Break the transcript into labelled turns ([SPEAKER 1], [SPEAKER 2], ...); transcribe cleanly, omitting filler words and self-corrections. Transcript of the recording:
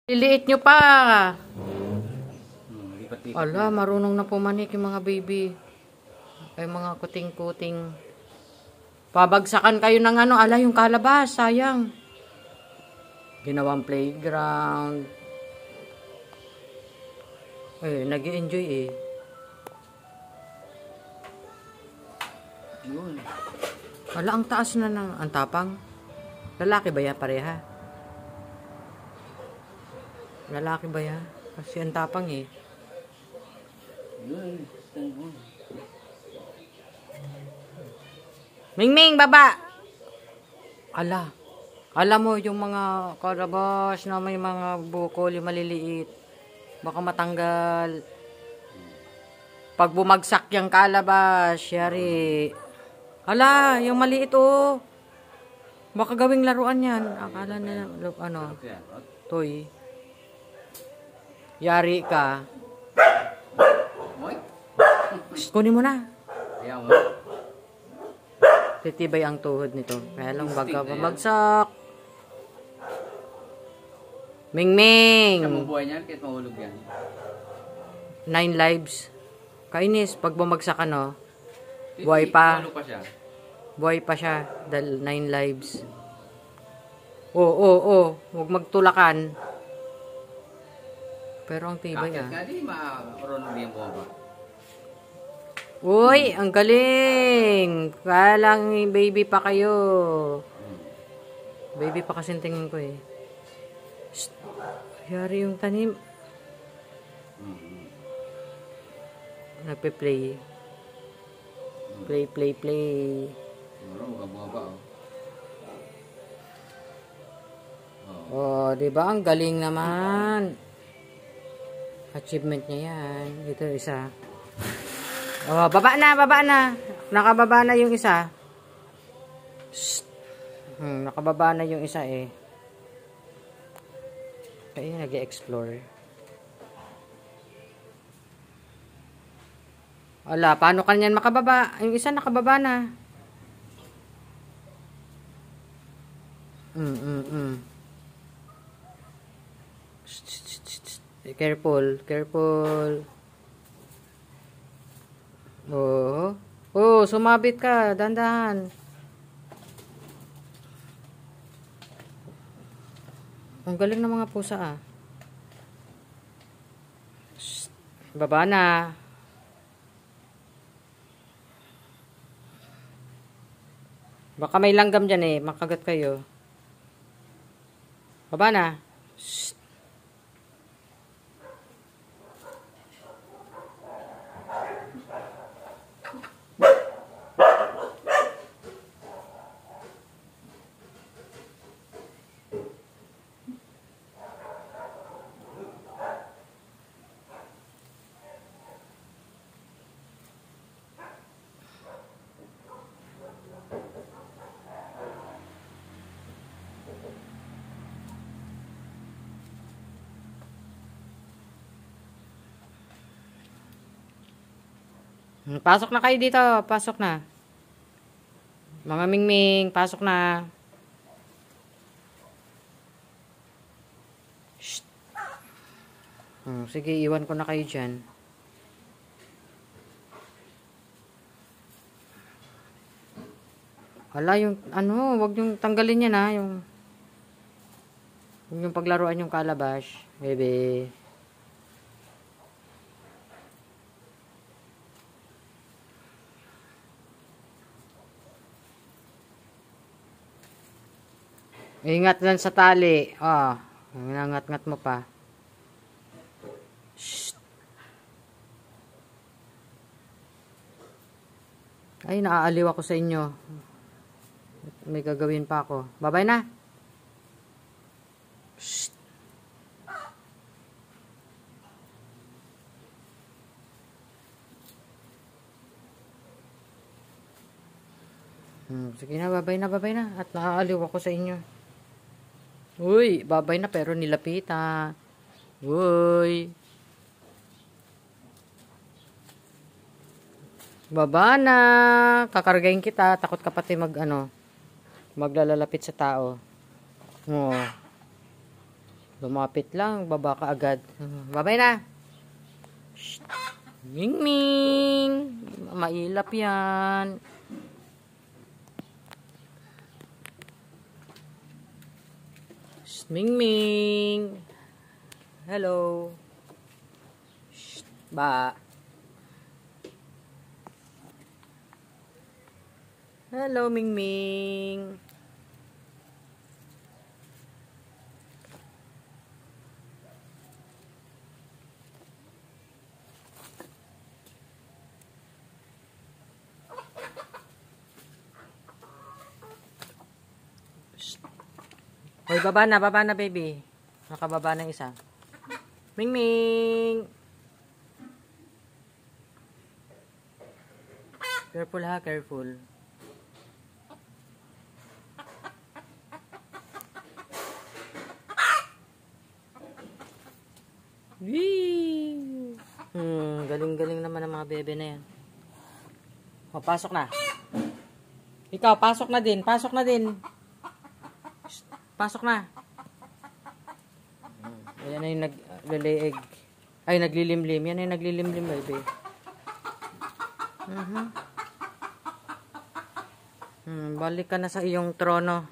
[SPEAKER 1] Liliit nyo pa.
[SPEAKER 2] Lipat-lipat.
[SPEAKER 1] Ala, marunong na pumanik yung mga baby. Ay, mga kuting-kuting. Pabagsakan kayo ng ano, ala, yung kalabas, sayang. Ginawang playground. Eh, nag-i-enjoy eh.
[SPEAKER 2] Yun.
[SPEAKER 1] Ala, ang taas na ng ang tapang. Lalaki ba yan pareha? Lalaki ba yan? Kasi ang tapang eh.
[SPEAKER 2] Yun.
[SPEAKER 1] Mingming, baba! Ala. Alam mo yung mga karabas na may mga bukol, yung maliliit. Baka matanggal. Pag bumagsak yung kalabas, yari. Ala, yung maliit oh. Baka gawing laruan yan. Akala na, ano, toy. Yari ka. Kunin mo na.
[SPEAKER 2] Ayaw mo.
[SPEAKER 1] Titibay ang tuhod nito. Kaya lang baga bumagsak. Mingming!
[SPEAKER 2] Saan buhay niyan? Kahit mahulog yan.
[SPEAKER 1] 9 lives. Kainis, pag bumagsak ano, buhay pa.
[SPEAKER 2] Mahulog pa siya.
[SPEAKER 1] Buhay pa siya. Dahil 9 lives. Oo. Huwag magtulakan. Pero ang tibay
[SPEAKER 2] Kakit nga di marunong din bumaba.
[SPEAKER 1] Uy, ang galing! Kaya lang baby pa kayo. Baby pa kasi tingin ko eh. Shh. Yari yung tanim. Nagpe-play. Play.
[SPEAKER 2] Marunong ka bumaba
[SPEAKER 1] Oh, di ba ang galing naman? Achievement niya yan. Ito isa. Oh, baba na. Nakababa na yung isa. Shh. Nakababa na yung isa eh. Kaya nag-explore. Wala, paano kanyan makababa? Yung isa nakababa na. Careful. Oh, sumabit ka, dandahan. Ang galing ng mga pusa ah. Shh. Baba na. Baka may langgam dyan eh, makagat kayo. Baba na. Shh. Pasok na kayo dito. Pasok na. Mga mingming, pasok na. Shh. Sige, iwan ko na kayo dyan. Hala, yung, ano, wag yung tanggalin yan ha. Yung paglaruan yung calabash. Bebe. Ingat lang sa tali. Nangat-ngat mo pa. Shh. Ay, naaaliw ako sa inyo. May gagawin pa ako. Bye-bye na. Shh. Sige na, bye-bye na. At naaaliw ako sa inyo. Uy, babay na pero nilapita. Uy. Baba na. Kakargahin kita. Takot ka pati maglalalapit sa tao. Oh. Lumapit lang, baba ka agad. Babay na. Shh. Ming Ming. Mailap yan. Shh. Ming Ming. Hello. Shh. Ba. Hello, Ming Ming. Hoy, baba na, baby. Nakababa ng isa. Ming Ming. Careful ha, careful. Wee! Galing-galing naman ang mga bebe na yan. O, pasok na. Ikaw, pasok na din. Pasok na din. Pasok na. Ayan na yung nag-lay egg. Ay, naglilimlim. Yan na yung naglilimlim, baby. Balik ka na sa iyong trono.